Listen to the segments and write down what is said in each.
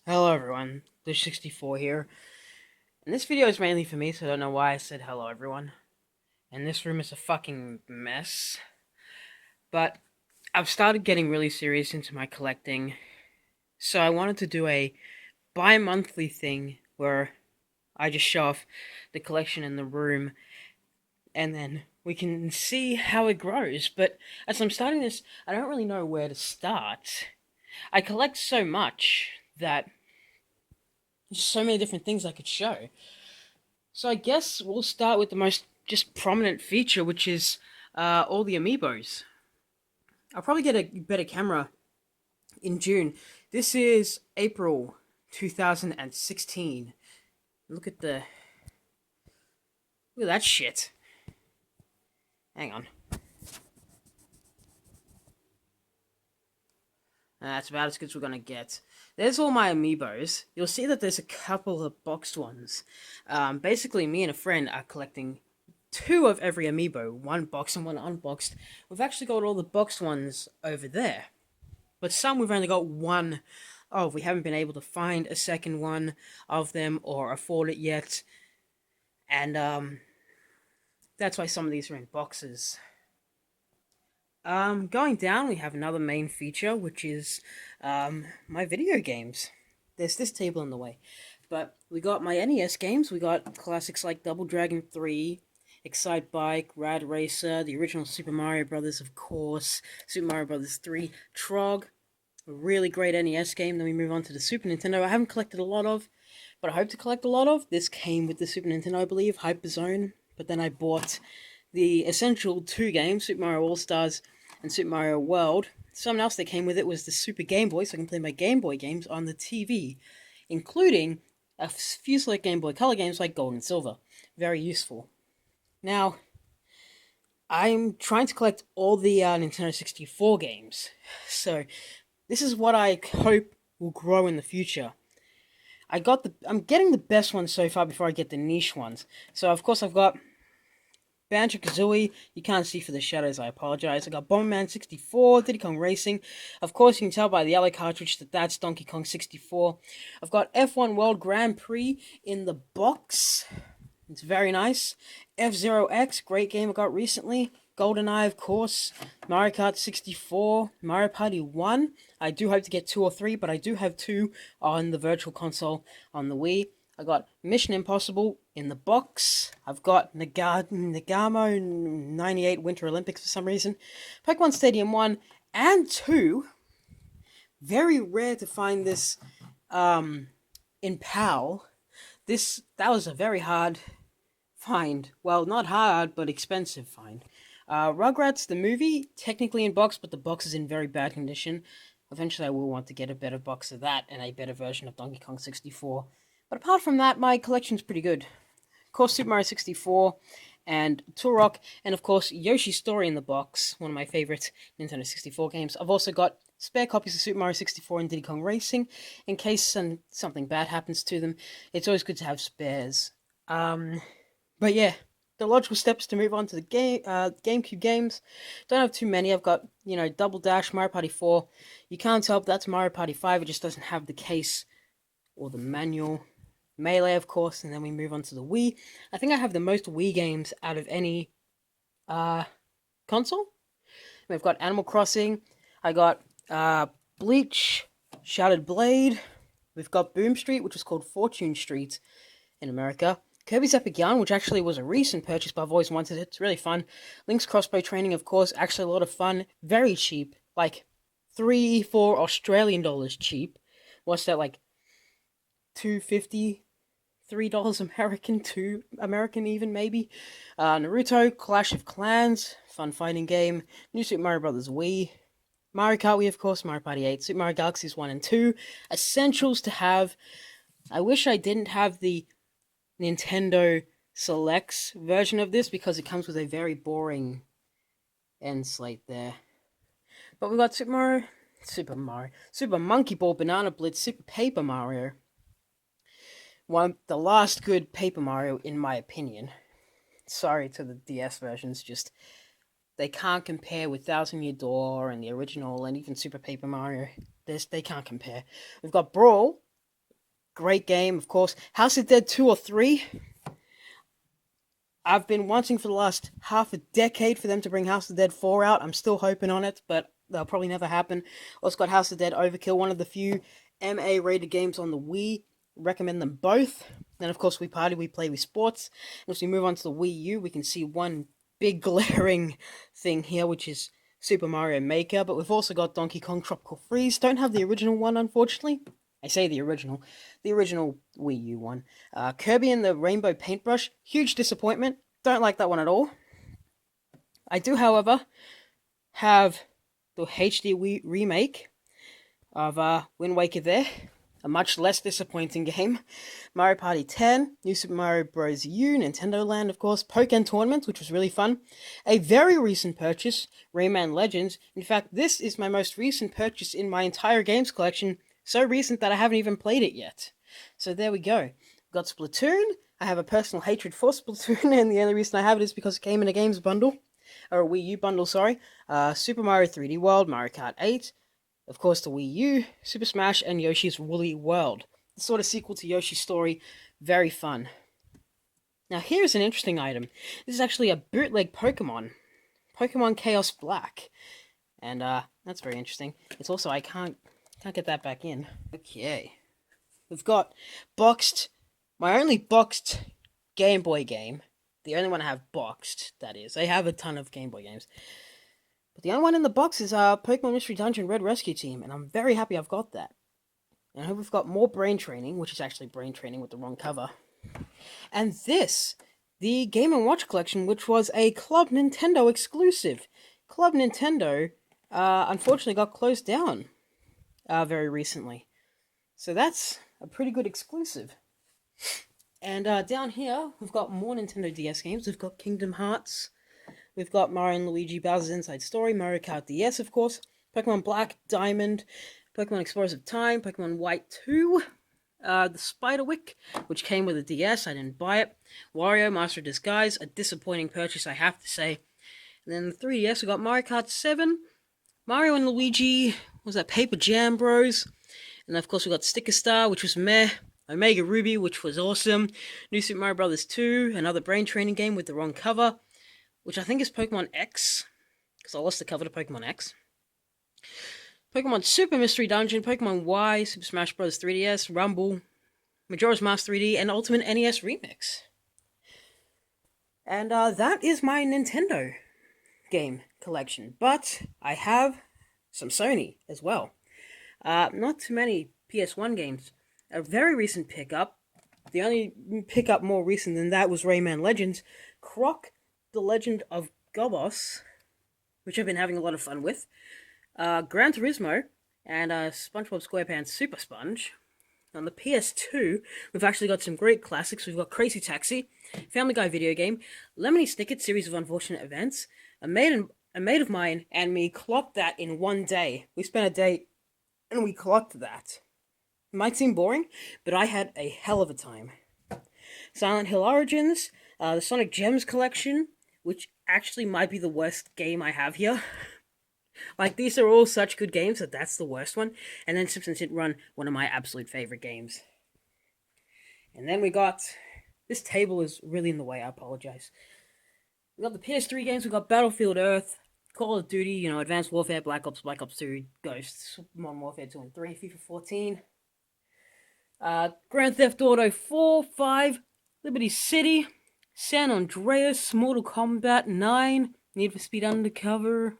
Hello everyone, TheGlitched64 here, and this video is mainly for me, so I don't know why I said hello everyone. And this room is a fucking mess, but I've started getting really serious into my collecting, so I wanted to do a bi-monthly thing where I just show off the collection in the room, and then we can see how it grows. But as I'm starting this, I don't really know where to start. I collect so much that there's so many different things I could show. So I guess we'll start with the most just prominent feature, which is all the amiibos. I'll probably get a better camera in June. This is April 2016. Look at that shit. Hang on. That's about as good as we're gonna get. There's all my amiibos. You'll see that there's a couple of boxed ones. Basically, me and a friend are collecting two of every amiibo, one boxed and one unboxed. We've actually got all the boxed ones over there, but some we've only got one of. We haven't been able to find a second one of them or afford it yet, and that's why some of these are in boxes. Going down, we have another main feature, which is my video games. There's this table in the way, but we got my NES games. We got classics like Double Dragon 3, Excite Bike, Rad Racer, the original Super Mario Brothers, of course, Super Mario Brothers 3, Trog, a really great NES game. Then we move on to the Super Nintendo. I haven't collected a lot of, but I hope to collect a lot of. This came with the Super Nintendo, I believe, Hyperzone. But then I bought the essential two games, Super Mario All-Stars and Super Mario World. Something else that came with it was the Super Game Boy, so I can play my Game Boy games on the TV, including a few select Game Boy Color games like Gold and Silver. Very useful. Now, I'm trying to collect all the Nintendo 64 games, so this is what I hope will grow in the future. I'm getting the best ones so far before I get the niche ones. So of course I've got Banjo-Kazooie, you can't see for the shadows, I apologize. I got Bomberman 64, Diddy Kong Racing. Of course, you can tell by the yellow cartridge that that's Donkey Kong 64. I've got F1 World Grand Prix in the box. It's very nice. F-Zero X, great game I got recently. GoldenEye, of course. Mario Kart 64. Mario Party 1. I do hope to get 2 or 3, but I do have 2 on the Virtual Console on the Wii. I got Mission Impossible in the box. I've got Nagamo 98 Winter Olympics for some reason. Pokemon Stadium 1 and 2. Very rare to find this in PAL. That was a very hard find. Well, not hard, but expensive find. Rugrats, the movie, technically in box, but the box is in very bad condition. Eventually I will want to get a better box of that and a better version of Donkey Kong 64. But apart from that, my collection's pretty good. Of course, Super Mario 64 and Turok, and of course, Yoshi's Story in the box, one of my favorite Nintendo 64 games. I've also got spare copies of Super Mario 64 and Diddy Kong Racing, in case something bad happens to them. It's always good to have spares. But yeah, the logical steps to move on to the GameCube games. Don't have too many. I've got, Double Dash, Mario Party 4. You can't tell, but that's Mario Party 5. It just doesn't have the case or the manual. Melee, of course, and then we move on to the Wii. I think I have the most Wii games out of any console. We've got Animal Crossing. I got Bleach, Shattered Blade. We've got Boom Street, which was called Fortune Street in America. Kirby's Epic Yarn, which actually was a recent purchase, but I've always wanted it. It's really fun. Link's Crossbow Training, of course, actually a lot of fun. Very cheap, like $3-4 Australian dollars cheap. What's that, like $2.50? $3 American, $2 American even, maybe. Naruto, Clash of Clans, fun fighting game. New Super Mario Bros. Wii. Mario Kart Wii, of course, Mario Party 8, Super Mario Galaxies 1 and 2. Essentials to have. I wish I didn't have the Nintendo Selects version of this because it comes with a very boring end slate there. But we got Super Monkey Ball, Banana Blitz, Super Paper Mario. The last good Paper Mario, in my opinion. Sorry to the DS versions, just they can't compare with Thousand Year Door and the original and even Super Paper Mario. They can't compare. We've got Brawl, great game, of course. House of Dead 2 or 3. I've been wanting for the last half a decade for them to bring House of Dead 4 out. I'm still hoping on it, but that'll probably never happen. Also got House of Dead Overkill, one of the few MA rated games on the Wii. Recommend them both. Then of course we party, we play, we sports. And as we move on to the Wii U, we can see one big glaring thing here, which is Super Mario Maker. But we've also got Donkey Kong Tropical Freeze. Don't have the original one, unfortunately. I say the original Wii U one. Kirby and the Rainbow Paintbrush, huge disappointment. Don't like that one at all. I do, however, have the HD remake of Wind Waker there. A much less disappointing game. Mario Party 10, New Super Mario Bros. U, Nintendo Land, of course, Pokken Tournament, which was really fun. A very recent purchase, Rayman Legends. In fact, this is my most recent purchase in my entire games collection. So recent that I haven't even played it yet. So there we go. We've got Splatoon. I have a personal hatred for Splatoon, and the only reason I have it is because it came in a games bundle. Or a Wii U bundle, sorry. Super Mario 3D World, Mario Kart 8. Of course, the Wii U, Super Smash, and Yoshi's Woolly World. The sort of sequel to Yoshi's Story. Very fun. Now, here's an interesting item. This is actually a bootleg Pokemon. Pokemon Chaos Black. And, that's very interesting. It's also, I can't get that back in. Okay. We've got my only boxed Game Boy game. The only one I have boxed, that is. I have a ton of Game Boy games. But the only one in the box is Pokemon Mystery Dungeon Red Rescue Team, and I'm very happy I've got that. And I hope we've got more Brain Training, which is actually Brain Training with the wrong cover. And this, the Game & Watch collection, which was a Club Nintendo exclusive. Club Nintendo, unfortunately got closed down very recently. So that's a pretty good exclusive. And down here, we've got more Nintendo DS games. We've got Kingdom Hearts. We've got Mario and Luigi Bowser's Inside Story, Mario Kart DS, of course, Pokemon Black, Diamond, Pokemon Explorers of Time, Pokemon White 2, the Spiderwick, which came with a DS, I didn't buy it, Wario, Master of Disguise, a disappointing purchase, I have to say. And then the 3DS, we got Mario Kart 7, Mario and Luigi, what was that, Paper Jam Bros, and of course we got Sticker Star, which was meh, Omega Ruby, which was awesome, New Super Mario Bros. 2, another brain training game with the wrong cover, which I think is Pokemon X, because I lost the cover to Pokemon X. Pokemon Super Mystery Dungeon, Pokemon Y, Super Smash Bros. 3DS, Rumble, Majora's Mask 3D, and Ultimate NES Remix. And that is my Nintendo game collection. But I have some Sony as well. Not too many PS1 games. A very recent pickup. The only pickup more recent than that was Rayman Legends. Croc, The Legend of Gobos, which I've been having a lot of fun with. Gran Turismo, and SpongeBob SquarePants Super Sponge. On the PS2, we've actually got some great classics. We've got Crazy Taxi, Family Guy video game, Lemony Snicket, Series of Unfortunate Events. A mate of mine and me clocked that in one day. We spent a day and we clocked that. It might seem boring, but I had a hell of a time. Silent Hill Origins, the Sonic Gems collection, which actually might be the worst game I have here. Like, these are all such good games that that's the worst one. And then Simpsons Hit Run, one of my absolute favorite games. And then we got... This table is really in the way, I apologize. We got the PS3 games, we got Battlefield Earth, Call of Duty, Advanced Warfare, Black Ops 2, Ghosts, Modern Warfare 2 and 3, FIFA 14. Grand Theft Auto 4, 5, Liberty City, San Andreas, Mortal Kombat 9, Need for Speed Undercover,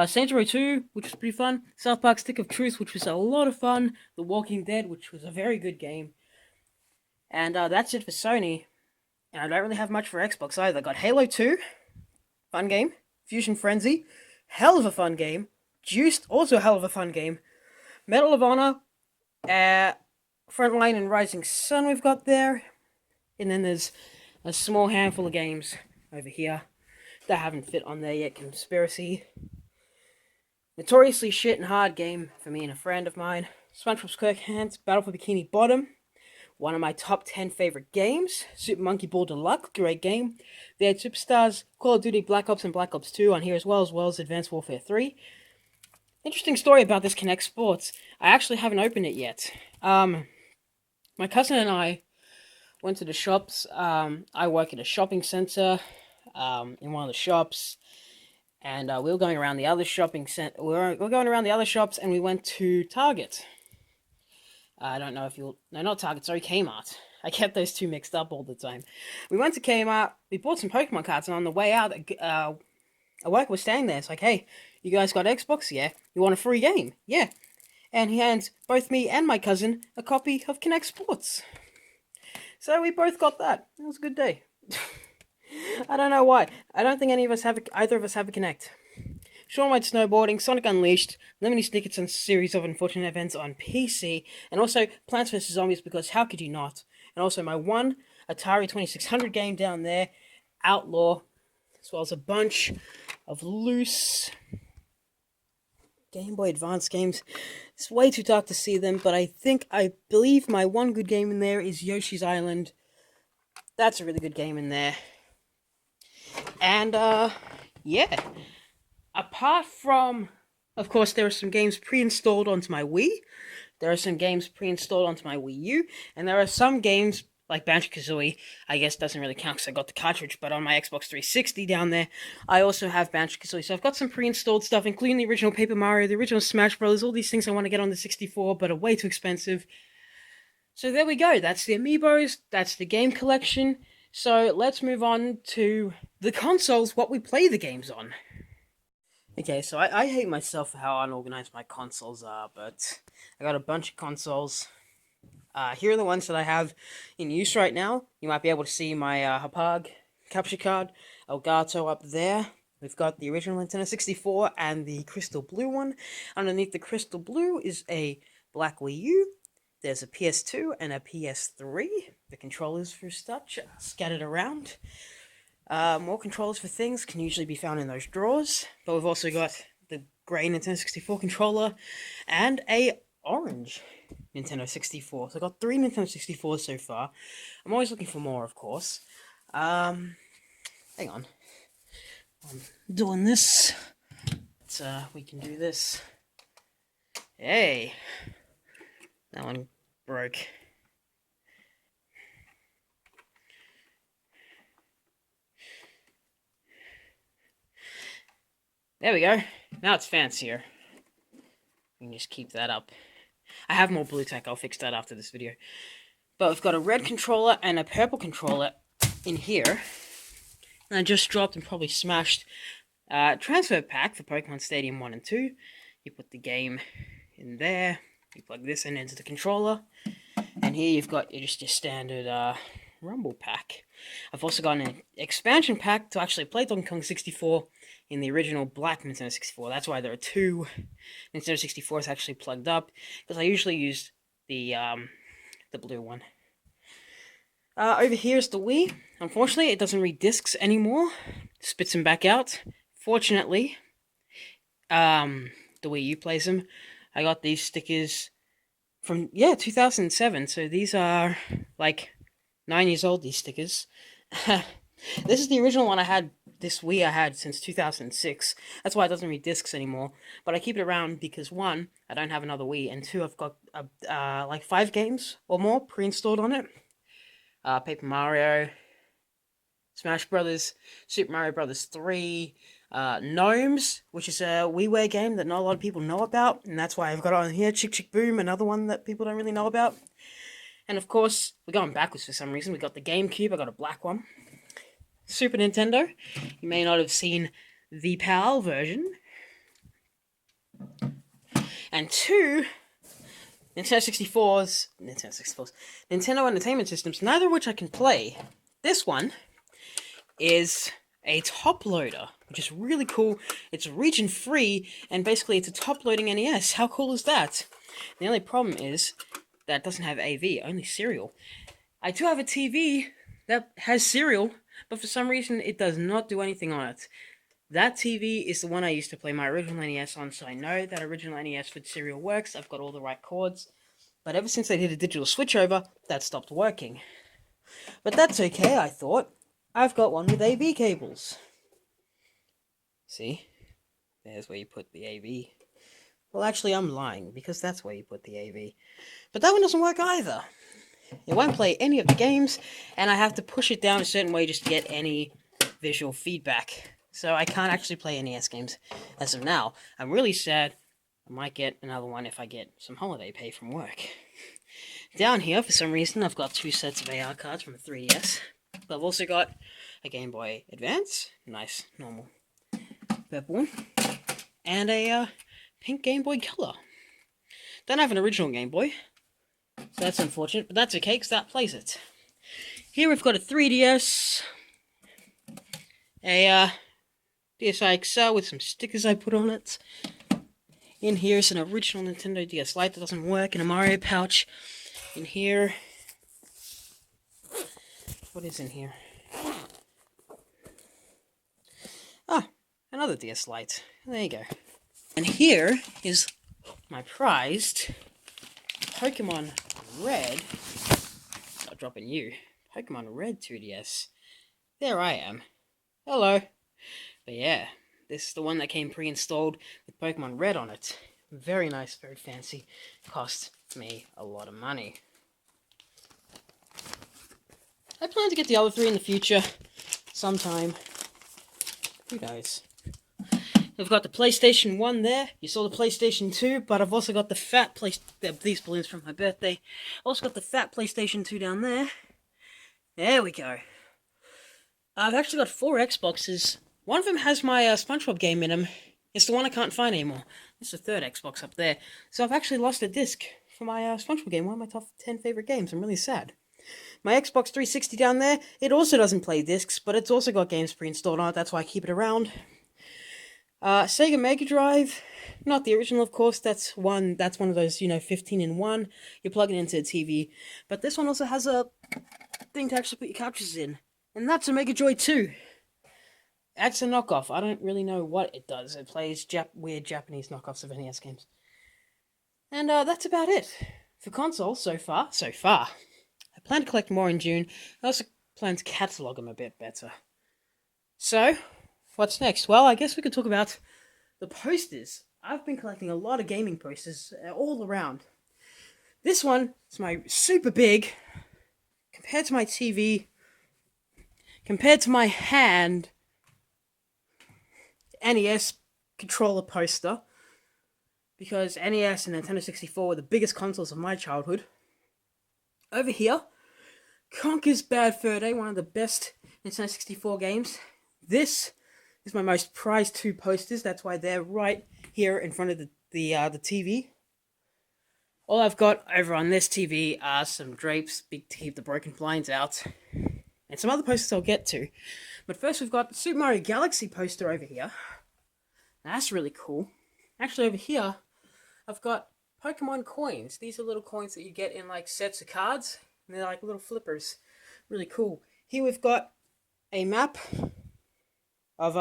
Saints Row 2, which was pretty fun, South Park Stick of Truth, which was a lot of fun, The Walking Dead, which was a very good game, and that's it for Sony, and I don't really have much for Xbox either. Got Halo 2, fun game, Fusion Frenzy, hell of a fun game, Juiced, also a hell of a fun game, Medal of Honor, Frontline and Rising Sun we've got there, and then there's a small handful of games over here that haven't fit on there yet. Conspiracy, notoriously shit and hard game for me and a friend of mine, SpongeBob SquarePants Battle for Bikini Bottom, one of my top 10 favorite games, Super Monkey Ball Deluxe, great game, V8 Superstars, Call of Duty Black Ops and Black Ops 2 on here as well as Advanced Warfare 3. Interesting story about this Kinect Sports. I actually haven't opened it yet. My My cousin and I went to the shops. I work at a shopping center in one of the shops. And we were going around the other shopping center. We were going around the other shops, and we went to Target. I don't know if you'll... No, not Target, sorry, Kmart. I get those two mixed up all the time. We went to Kmart, we bought some Pokemon cards, and on the way out, a worker was standing there. It's like, hey, you guys got Xbox? Yeah. You want a free game? Yeah. And he hands both me and my cousin a copy of Kinect Sports. So we both got that. It was a good day. I don't know why. I don't think either of us have a Kinect. Sean went snowboarding, Sonic Unleashed, Lemony Snicket's and Series of Unfortunate Events on PC, and also Plants vs. Zombies, because how could you not? And also my one Atari 2600 game down there, Outlaw, as well as a bunch of loose Game Boy Advance games. It's way too dark to see them, but I believe my one good game in there is Yoshi's Island. That's a really good game in there. And, yeah. Apart from, of course, there are some games pre-installed onto my Wii. There are some games pre-installed onto my Wii U. And there are some games, like Banjo-Kazooie, I guess doesn't really count because I got the cartridge, but on my Xbox 360 down there, I also have Banjo-Kazooie. So I've got some pre-installed stuff, including the original Paper Mario, the original Smash Bros., all these things I want to get on the 64, but are way too expensive. So there we go. That's the Amiibos. That's the game collection. So let's move on to the consoles, what we play the games on. Okay, so I hate myself for how unorganized my consoles are, but I got a bunch of consoles. Here are the ones that I have in use right now. You might be able to see my Hapag capture card, Elgato up there. We've got the original Nintendo 64 and the crystal blue one. Underneath the crystal blue is a black Wii U. There's a PS2 and a PS3. The controllers for such scattered around. More controllers for things can usually be found in those drawers, but we've also got the grey Nintendo 64 controller and a orange Nintendo 64. So I've got 3 Nintendo 64s so far. I'm always looking for more, of course. Hang on. I'm doing this. We can do this. Hey! That one broke. There we go. Now it's fancier. You can just keep that up. I have more blue tech. I'll fix that after this video. But we've got a red controller and a purple controller in here. And I just dropped and probably smashed transfer pack for Pokemon Stadium 1 and 2. You put the game in there. You plug this in into the controller. And here you've got just your standard Rumble pack. I've also got an expansion pack to actually play Donkey Kong 64 in the original black Nintendo 64. That's why there are 2 Nintendo 64s actually plugged up, because I usually use the blue one. Over here is the Wii. Unfortunately, it doesn't read discs anymore. Spits them back out. Fortunately, the Wii U plays them. I got these stickers from, 2007, so these are, like, 9 years old, these stickers. This is the original one I had, this Wii I had since 2006. That's why it doesn't read discs anymore. But I keep it around because, 1, I don't have another Wii, and 2, I've got, like, 5 games or more pre-installed on it. Paper Mario, Smash Brothers, Super Mario Brothers 3, Gnomes, which is a WiiWare game that not a lot of people know about, and that's why I've got it on here. Chick Chick Boom, another one that people don't really know about. And of course, we're going backwards for some reason. We got the GameCube, I got a black one. Super Nintendo, you may not have seen the PAL version. And 2 Nintendo 64's, Nintendo Entertainment Systems, neither of which I can play. This one is a top loader, which is really cool. It's region free, and basically it's a top loading NES. How cool is that? The only problem is that it doesn't have AV, only serial. I do have a TV that has serial, but for some reason it does not do anything on it. That TV is the one I used to play my original NES on, so I know that original NES with serial works. I've got all the right cords. But ever since they did a digital switchover, that stopped working. But that's okay, I thought. I've got one with AV cables. See? There's where you put the AV. Well, actually, I'm lying, because that's where you put the AV. But that one doesn't work either. It won't play any of the games, and I have to push it down a certain way just to get any visual feedback. So I can't actually play NES games as of now. I'm really sad. I might get another one if I get some holiday pay from work. Down here, for some reason, I've got 2 sets of AR cards from a 3DS. But I've also got a Game Boy Advance, nice, normal purple one, and a pink Game Boy Color. Don't have an original Game Boy, so that's unfortunate, but that's okay, because that plays it. Here we've got a 3DS, a DSi XL with some stickers I put on it. In here is an original Nintendo DS Lite that doesn't work, and a Mario pouch. In here, what is in here? Ah, another DS Lite. There you go. And here is my prized Pokemon Red. Start dropping you. Pokemon Red 2DS. There I am. Hello. But yeah, this is the one that came pre-installed with Pokemon Red on it. Very nice, very fancy. Cost me a lot of money. I plan to get the other 3 in the future, sometime. Who knows? I've got the PlayStation 1 there. You saw the PlayStation 2, but I've also got the fat these balloons from my birthday. Also got the fat PlayStation 2 down there. There we go. I've actually got 4 Xboxes. One of them has my SpongeBob game in them. It's the one I can't find anymore. It's the 3rd Xbox up there. So I've actually lost a disc for my SpongeBob game, one of my top 10 favorite games. I'm really sad. My Xbox 360 down there, it also doesn't play discs, but it's also got games pre-installed on it. That's why I keep it around. Sega Mega Drive, not the original, of course. That's one of those, 15-in-1. You plug it into a TV. But this one also has a thing to actually put your cartridges in. And that's a Mega Joy 2. That's a knockoff. I don't really know what it does. It plays weird Japanese knockoffs of NES games. And that's about it. For consoles, so far. I plan to collect more in June. I also plan to catalog them a bit better. So, what's next? Well, I guess we could talk about the posters. I've been collecting a lot of gaming posters all around. This one is my super big, compared to my TV, compared to my hand, NES controller poster. Because NES and Nintendo 64 were the biggest consoles of my childhood. Over here, Conker's Bad Fur Day, one of the best Nintendo 64 games. This is my most prized 2 posters. That's why they're right here in front of the TV. All I've got over on this TV are some drapes to keep the broken blinds out, and some other posters I'll get to. But first we've got the Super Mario Galaxy poster over here. That's really cool. Actually, over here, I've got Pokemon coins. These are little coins that you get in like sets of cards. And they're like little flippers. Really cool. Here we've got a map of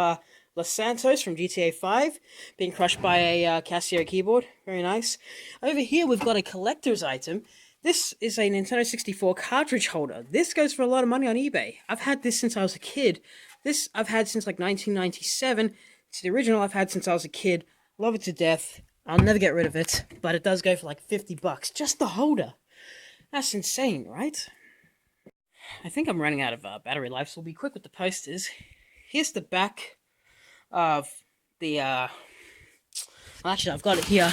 Los Santos from GTA 5 being crushed by a Casio keyboard. Very nice. Over here we've got a collector's item. This is a Nintendo 64 cartridge holder. This goes for a lot of money on eBay. I've had this since I was a kid. This I've had since like 1997. It's the original I've had since I was a kid. Love it to death. I'll never get rid of it. But it does go for like $50. Just the holder. That's insane, right? I think I'm running out of battery life, so we'll be quick with the posters. Here's the back of the, well, actually, I've got it here.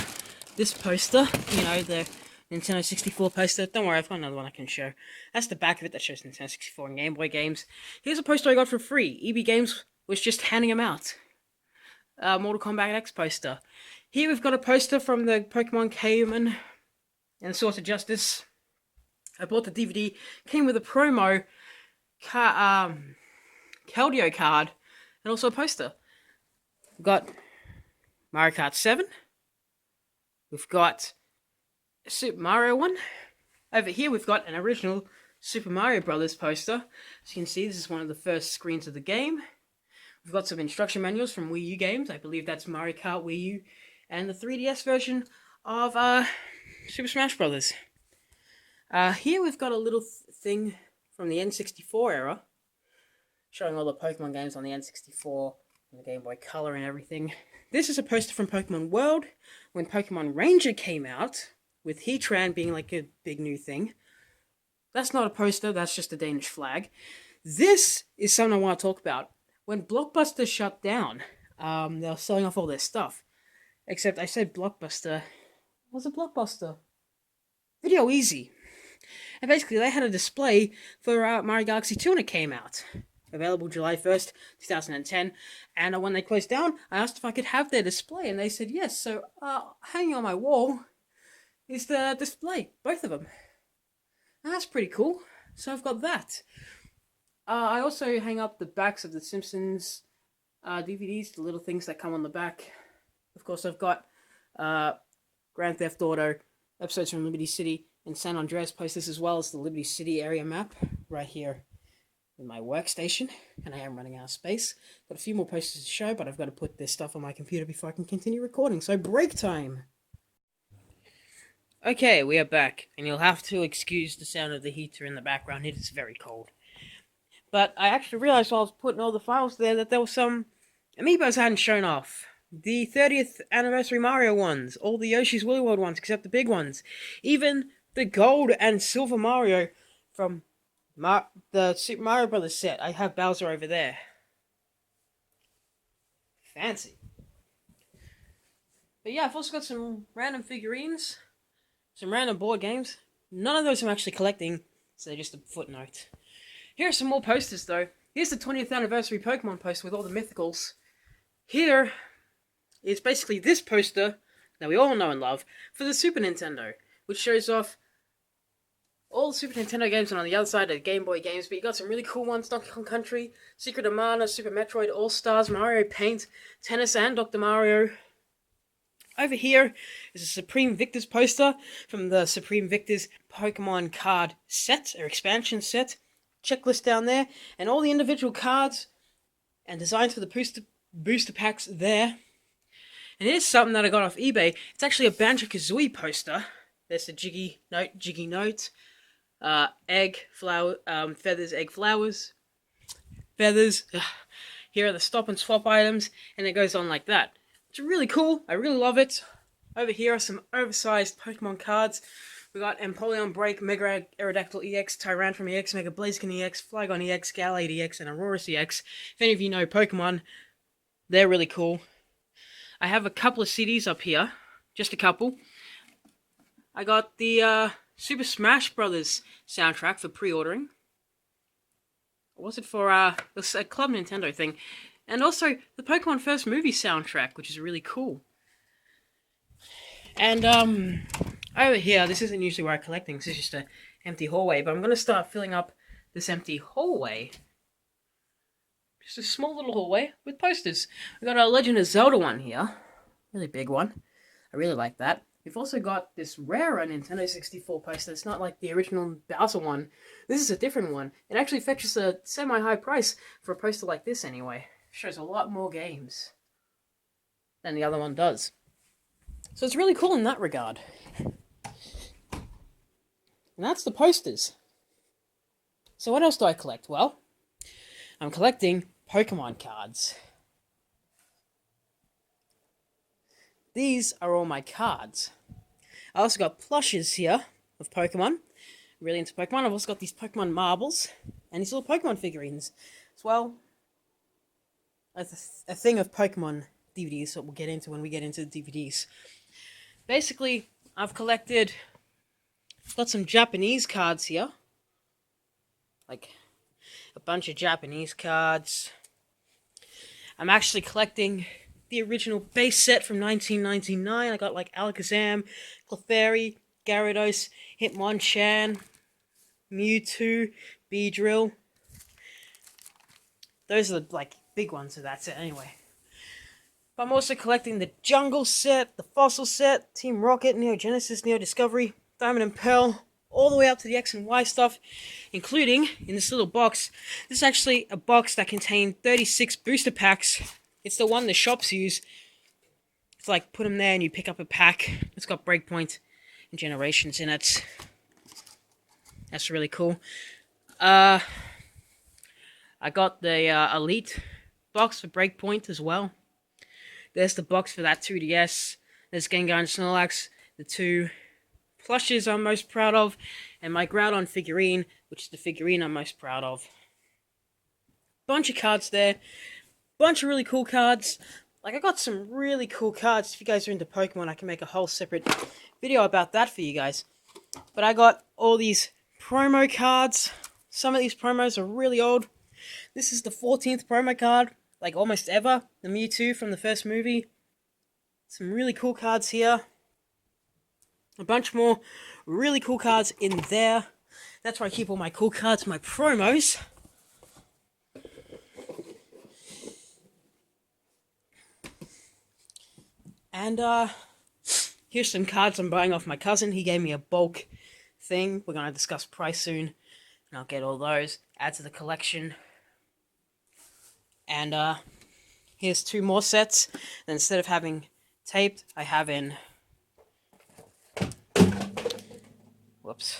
This poster, the Nintendo 64 poster. Don't worry, I've got another one I can show. That's the back of it that shows Nintendo 64 and Game Boy games. Here's a poster I got for free. EB Games was just handing them out. Mortal Kombat X poster. Here we've got a poster from the Pokemon Caveman and the Source of Justice. I bought the DVD. Came with a promo Keldeo card and also a poster. We've got Mario Kart 7. We've got a Super Mario one. Over here we've got an original Super Mario Brothers poster. As you can see, this is one of the first screens of the game. We've got some instruction manuals from Wii U games. I believe that's Mario Kart Wii U and the 3DS version of Super Smash Brothers. Here we've got a little thing from the N64 era, showing all the Pokemon games on the N64 and the Game Boy Color and everything. This is a poster from Pokemon World, when Pokemon Ranger came out, with Heatran being like a big new thing. That's not a poster, that's just a Danish flag. This is something I want to talk about. When Blockbuster shut down, they were selling off all their stuff. Except I said Blockbuster. What was a Blockbuster? Video Easy. And basically, they had a display for Mario Galaxy 2 when it came out. Available July 1st, 2010. And when they closed down, I asked if I could have their display, and they said yes. So, hanging on my wall is the display, both of them. And that's pretty cool. So I've got that. I also hang up the backs of the Simpsons DVDs, the little things that come on the back. Of course, I've got Grand Theft Auto, episodes from Liberty City, and San Andreas posters, as well as the Liberty City area map right here in my workstation. And I am running out of space. Got a few more posters to show, but I've got to put this stuff on my computer before I can continue recording. So break time! Okay, we are back, and you'll have to excuse the sound of the heater in the background. It is very cold. But I actually realized while I was putting all the files there that there were some amiibos I hadn't shown off. The 30th anniversary Mario ones, all the Yoshi's Woolly World ones except the big ones. Even the gold and silver Mario from the Super Mario Brothers set. I have Bowser over there. Fancy. But yeah, I've also got some random figurines, some random board games. None of those I'm actually collecting, so they're just a footnote. Here are some more posters, though. Here's the 20th anniversary Pokemon poster with all the mythicals. Here is basically this poster that we all know and love for the Super Nintendo, which shows off all the Super Nintendo games, and on the other side are the Game Boy games, but you got some really cool ones: Donkey Kong Country, Secret of Mana, Super Metroid, All-Stars, Mario Paint, Tennis, and Dr. Mario. Over here is a Supreme Victors poster from the Supreme Victors Pokemon card set, or expansion set. Checklist down there, and all the individual cards and designs for the booster packs there. And here's something that I got off eBay. It's actually a Banjo-Kazooie poster. There's the Jiggy Note, egg, flower, feathers, egg, flowers, feathers. Here are the stop and swap items, and it goes on like that. It's really cool. I really love it. Over here are some oversized Pokemon cards. We got Empoleon Break, Mega Aerodactyl EX, Tyrantrum EX, Mega Blaziken EX, Flygon EX, Gallade EX, and Aurorus EX. If any of you know Pokemon, they're really cool. I have a couple of CDs up here. Just a couple. I got the Super Smash Brothers soundtrack for pre-ordering. Or was it for a Club Nintendo thing? And also the Pokemon First Movie soundtrack, which is really cool. And over here, this isn't usually where I collect things. This is just an empty hallway, but I'm going to start filling up this empty hallway. Just a small little hallway with posters. We got a Legend of Zelda one here. Really big one. I really like that. We've also got this rarer Nintendo 64 poster. It's not like the original Bowser one. This is a different one. It actually fetches a semi-high price for a poster like this anyway. Shows a lot more games than the other one does. So it's really cool in that regard. And that's the posters. So what else do I collect? Well, I'm collecting Pokemon cards. These are all my cards. I also got plushes here of Pokemon. Really into Pokemon. I've also got these Pokemon marbles and these little Pokemon figurines as well. A thing of Pokemon DVDs that we'll get into when we get into the DVDs. Basically, I've got some Japanese cards here. Like a bunch of Japanese cards. I'm actually collecting the original base set from 1999. I got like Alakazam, Clefairy, Gyarados, Hitmonchan, Mewtwo, Beedrill. Those are the like big ones of that set anyway. But I'm also collecting the Jungle set, the Fossil set, Team Rocket, Neo Genesis, Neo Discovery, Diamond and Pearl, all the way up to the X and Y stuff, including, in this little box, this is actually a box that contained 36 booster packs. It's the one the shops use. It's like, put them there and you pick up a pack. It's got Breakpoint and Generations in it. That's really cool. I got the Elite box for Breakpoint as well. There's the box for that 2DS. There's Gengar and Snorlax, the two plushes I'm most proud of, and my Groudon figurine, which is the figurine I'm most proud of. Bunch of cards there. Bunch of really cool cards. Like, I got some really cool cards. If you guys are into Pokemon, I can make a whole separate video about that for you guys. But I got all these promo cards. Some of these promos are really old. This is the 14th promo card, like almost ever. The Mewtwo from the first movie. Some really cool cards here. A bunch more really cool cards in there. That's where I keep all my cool cards, my promos. And here's some cards I'm buying off my cousin. He gave me a bulk thing. We're going to discuss price soon. And I'll get all those. Add to the collection. And here's 2 more sets. And instead of having taped, I have in... Whoops.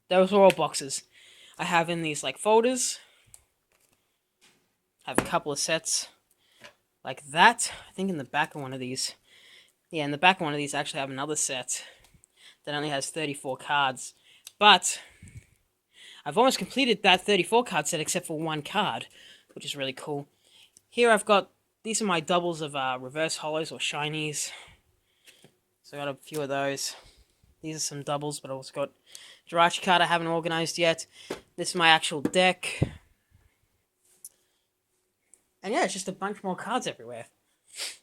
Those are all boxes. I have in these like folders. I have a couple of sets like that. I think in the back of one of these. Yeah, in the back of one of these I actually have another set that only has 34 cards. But I've almost completed that 34 card set except for 1 card, which is really cool. Here I've got, these are my doubles of reverse holos or shinies. So I got a few of those. These are some doubles, but I also got Jirachi card I haven't organized yet. This is my actual deck. And yeah, it's just a bunch more cards everywhere.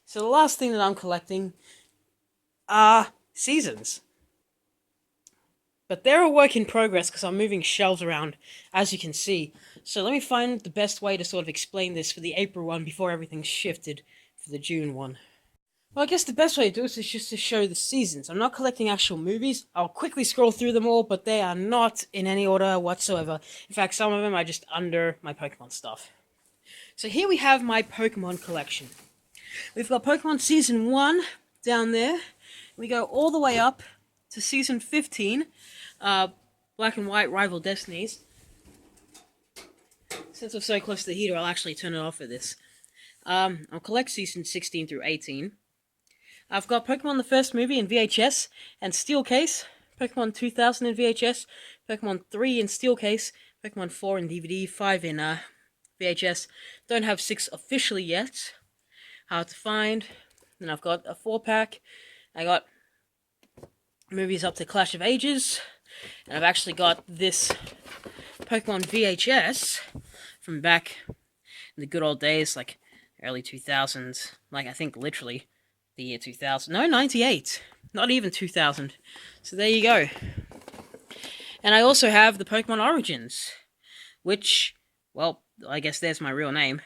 So the last thing that I'm collecting are seasons. But they're a work in progress because I'm moving shelves around, as you can see. So let me find the best way to sort of explain this for the April one before everything's shifted for the June one. Well, I guess the best way to do it is just to show the seasons. I'm not collecting actual movies. I'll quickly scroll through them all, but they are not in any order whatsoever. In fact, some of them are just under my Pokemon stuff. So here we have my Pokemon collection. We've got Pokemon Season 1 down there. We go all the way up to Season 15, Black and White Rival Destinies. Since I'm so close to the heater, I'll actually turn it off for this. I'll collect Season 16 through 18. I've got Pokemon the first movie in VHS and steel case, Pokemon 2000 in VHS, Pokemon 3 in steel case, Pokemon 4 in DVD, 5 in VHS. Don't have 6 officially yet. Hard to find. Then I've got a 4-pack. I got movies up to Clash of Ages. And I've actually got this Pokemon VHS from back in the good old days, like early 2000s. Like, I think literally the year 2000. No, 98. Not even 2000. So there you go. And I also have the Pokemon Origins, which, well, I guess there's my real name.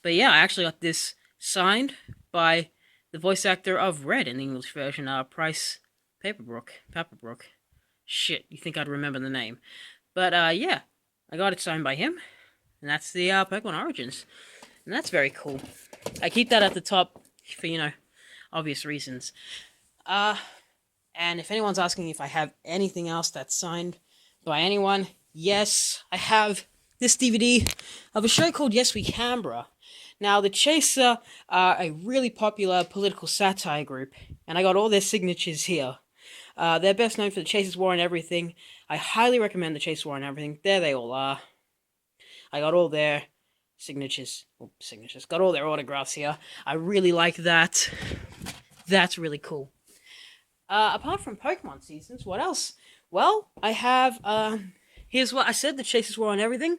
But yeah, I actually got this signed by the voice actor of Red in the English version, Price Paperbrook. Shit, you think I'd remember the name. But yeah, I got it signed by him. And that's the Pokemon Origins. And that's very cool. I keep that at the top for, you know, obvious reasons. And if anyone's asking if I have anything else that's signed by anyone, yes, I have this DVD of a show called Yes We Canberra. Now, the Chaser are a really popular political satire group, and I got all their signatures here. They're best known for the Chasers War and Everything. I highly recommend the Chasers War and Everything. There they all are. I got all their signatures. Got all their autographs here. I really like that. That's really cool. Apart from Pokemon seasons, what else? Well, I have, here's what I said, the Chasers War and Everything.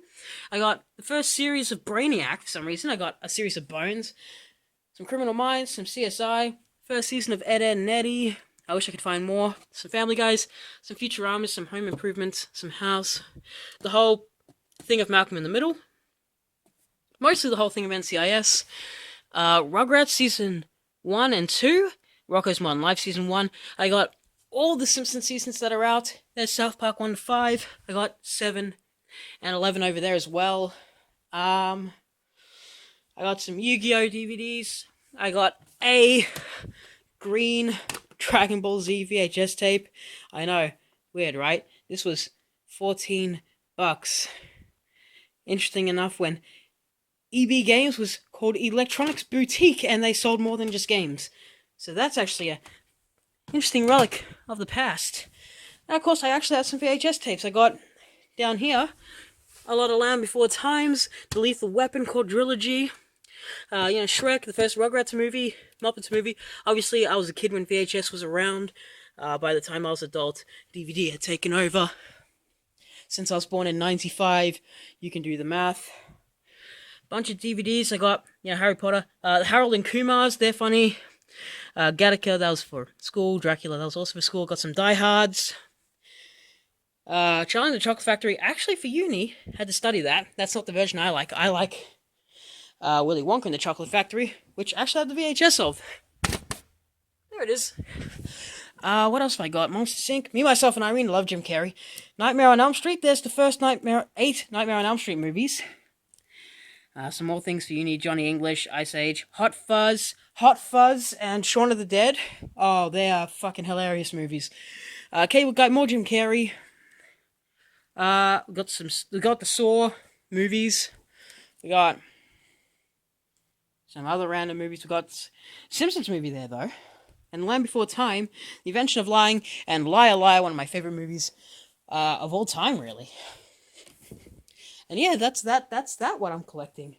I got the first series of Brainiac, for some reason. I got a series of Bones, some Criminal Minds, some CSI, first season of Ed, Edd n Eddy. I wish I could find more. Some Family Guys, some Futurama, some Home Improvement, some House. The whole thing of Malcolm in the Middle. Mostly the whole thing of NCIS. Rugrats Season 1 and 2. Rocko's Modern Life Season 1. I got all the Simpsons seasons that are out. There's South Park 1 to 5. I got 7 and 11 over there as well. I got some Yu-Gi-Oh! DVDs. I got a green Dragon Ball Z VHS tape. I know, weird, right? This was $14. Interesting enough, when EB Games was called Electronics Boutique and they sold more than just games. So that's actually a interesting relic of the past. And of course, I actually have some VHS tapes. I got down here a lot of Land Before Times, the Lethal Weapon quadrilogy, Shrek, the first Rugrats movie, Muppets movie. Obviously, I was a kid when VHS was around. By the time I was adult, DVD had taken over. Since I was born in 95, you can do the math. Bunch of DVDs. I got, Harry Potter. Harold and Kumar's, they're funny. Gattaca, that was for school. Dracula, that was also for school. Got some Die Hards. Charlie and the Chocolate Factory, actually for uni, had to study that. That's not the version I like. I like Willy Wonka and the Chocolate Factory, which actually I have the VHS of. There it is. What else have I got? Monsters Inc. Me, Myself, and Irene love Jim Carrey. Nightmare on Elm Street. There's the first 8 Nightmare on Elm Street movies. Some more things for uni. Johnny English, Ice Age, Hot Fuzz, and Shaun of the Dead. Oh, they are fucking hilarious movies. Okay, we got more Jim Carrey. We got the Saw movies. We got some other random movies. We got Simpsons movie there though, and Land Before Time, The Invention of Lying, and Liar Liar, one of my favorite movies of all time, really. And yeah, that's that. What I'm collecting.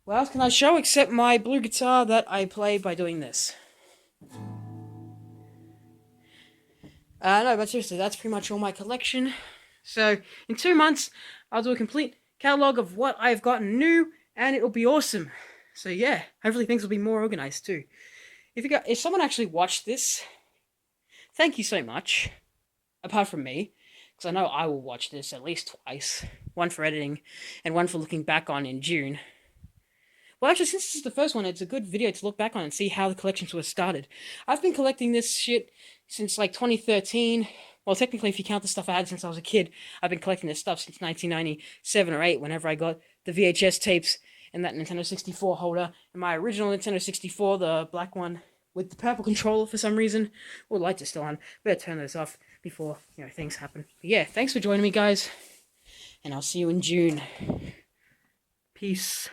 What else can I show except my blue guitar that I play by doing this? No, but seriously, that's pretty much all my collection. So, in 2 months, I'll do a complete catalog of what I've gotten new, and it'll be awesome. So yeah, hopefully things will be more organized too. If someone actually watched this, thank you so much. Apart from me, because I know I will watch this at least twice. One for editing, and one for looking back on in June. Well, actually, since this is the first one, it's a good video to look back on and see how the collections were started. I've been collecting this shit since, 2013. Well, technically, if you count the stuff I had since I was a kid, I've been collecting this stuff since 1997 or 8, whenever I got the VHS tapes and that Nintendo 64 holder, and my original Nintendo 64, the black one, with the purple controller for some reason. Well, the lights are still on. Better turn those off before, things happen. But yeah, thanks for joining me, guys, and I'll see you in June. Peace.